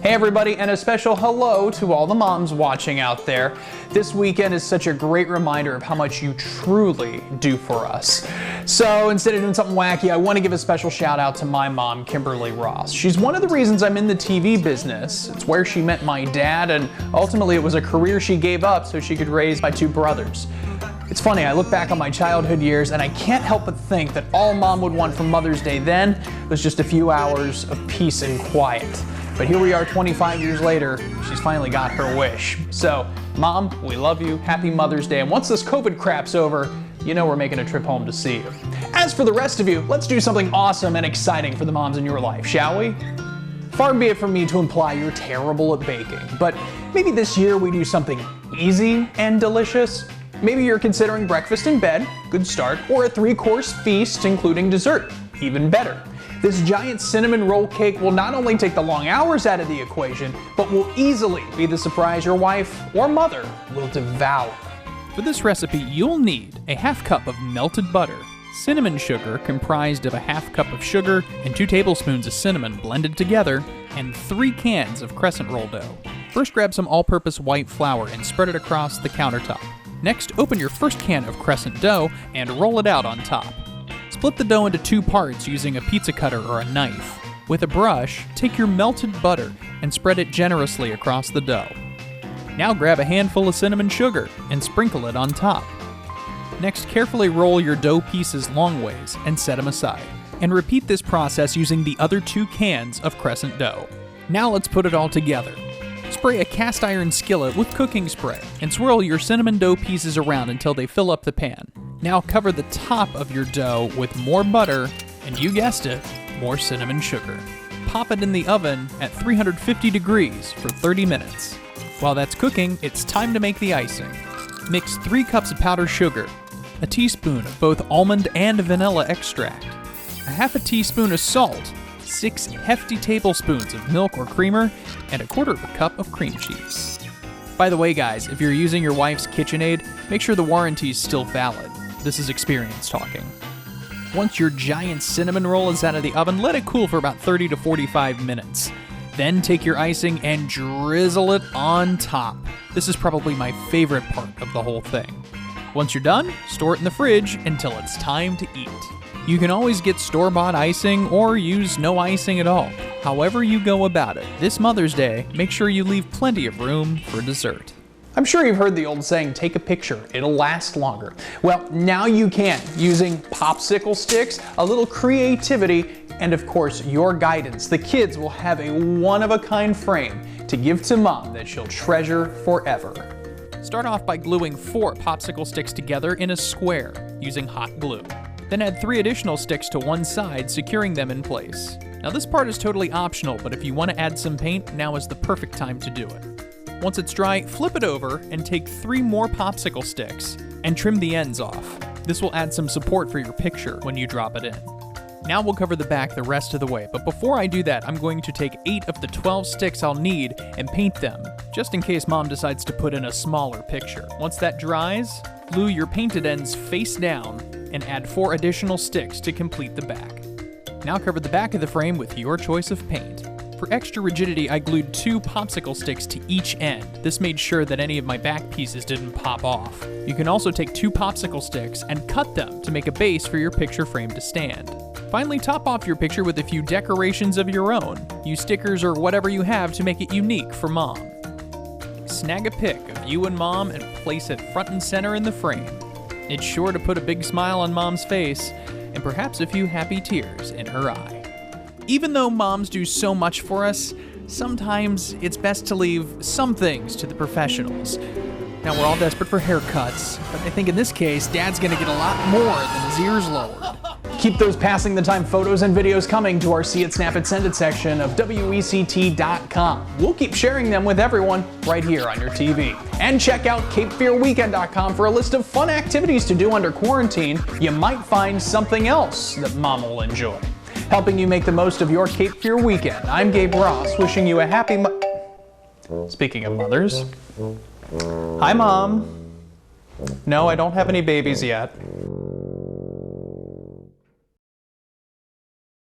Hey everybody, and a special hello to all the moms watching out there. This weekend is such a great reminder of how much you truly do for us. So instead of doing something wacky, I want to give a special shout out to my mom, Kimberly Ross. She's one of the reasons I'm in the TV business. It's where she met my dad, and ultimately it was a career she gave up so she could raise my two brothers. It's funny, I look back on my childhood years and I can't help but think that all Mom would want for Mother's Day then was just a few hours of peace and quiet. But here we are 25 years later, she's finally got her wish. So, Mom, we love you, happy Mother's Day, and once this COVID crap's over, you know we're making a trip home to see you. As for the rest of you, let's do something awesome and exciting for the moms in your life, shall we? Far be it from me to imply you're terrible at baking, but maybe this year we do something easy and delicious. Maybe you're considering breakfast in bed, good start, or a 3-course feast including dessert, even better. This giant cinnamon roll cake will not only take the long hours out of the equation, but will easily be the surprise your wife or mother will devour. For this recipe, you'll need a half cup of melted butter, cinnamon sugar comprised of a half cup of sugar and 2 tablespoons of cinnamon blended together, and 3 cans of crescent roll dough. First, grab some all-purpose white flour and spread it across the countertop. Next, open your first can of crescent dough and roll it out on top. Split the dough into 2 parts using a pizza cutter or a knife. With a brush, take your melted butter and spread it generously across the dough. Now grab a handful of cinnamon sugar and sprinkle it on top. Next, carefully roll your dough pieces long ways and set them aside. And repeat this process using the other 2 cans of crescent dough. Now let's put it all together. Spray a cast iron skillet with cooking spray and swirl your cinnamon dough pieces around until they fill up the pan. Now cover the top of your dough with more butter and, you guessed it, more cinnamon sugar. Pop it in the oven at 350 degrees for 30 minutes. While that's cooking, it's time to make the icing. Mix 3 cups of powdered sugar, a teaspoon of both almond and vanilla extract, a half a teaspoon of salt, 6 hefty tablespoons of milk or creamer, and a 1/4 cup of cream cheese. By the way, guys, if you're using your wife's KitchenAid, make sure the warranty is still valid. This is experience talking. Once your giant cinnamon roll is out of the oven, let it cool for about 30 to 45 minutes. Then take your icing and drizzle it on top. This is probably my favorite part of the whole thing. Once you're done, store it in the fridge until it's time to eat. You can always get store-bought icing or use no icing at all. However you go about it, this Mother's Day, make sure you leave plenty of room for dessert. I'm sure you've heard the old saying, take a picture, it'll last longer. Well, now you can, using popsicle sticks, a little creativity, and of course your guidance. The kids will have a one-of-a-kind frame to give to Mom that she'll treasure forever. Start off by gluing 4 popsicle sticks together in a square using hot glue. Then add 3 additional sticks to one side, securing them in place. Now this part is totally optional, but if you want to add some paint, now is the perfect time to do it. Once it's dry, flip it over and take 3 more popsicle sticks and trim the ends off. This will add some support for your picture when you drop it in. Now we'll cover the back the rest of the way, but before I do that, I'm going to take 8 of the 12 sticks I'll need and paint them, just in case Mom decides to put in a smaller picture. Once that dries, glue your painted ends face down and add 4 additional sticks to complete the back. Now cover the back of the frame with your choice of paint. For extra rigidity, I glued 2 popsicle sticks to each end. This made sure that any of my back pieces didn't pop off. You can also take 2 popsicle sticks and cut them to make a base for your picture frame to stand. Finally, top off your picture with a few decorations of your own. Use stickers or whatever you have to make it unique for Mom. Snag a pic of you and Mom and place it front and center in the frame. It's sure to put a big smile on Mom's face and perhaps a few happy tears in her eye. Even though moms do so much for us, sometimes it's best to leave some things to the professionals. Now, we're all desperate for haircuts, but I think in this case, Dad's gonna get a lot more than his ears lowered. Keep those passing the time photos and videos coming to our See It, Snap It, Send It section of WECT.com. We'll keep sharing them with everyone right here on your TV. And check out CapeFearWeekend.com for a list of fun activities to do under quarantine. You might find something else that Mom will enjoy. Helping you make the most of your Cape Fear weekend, I'm Gabe Ross, wishing you a happy Speaking of mothers. Hi, Mom. No, I don't have any babies yet.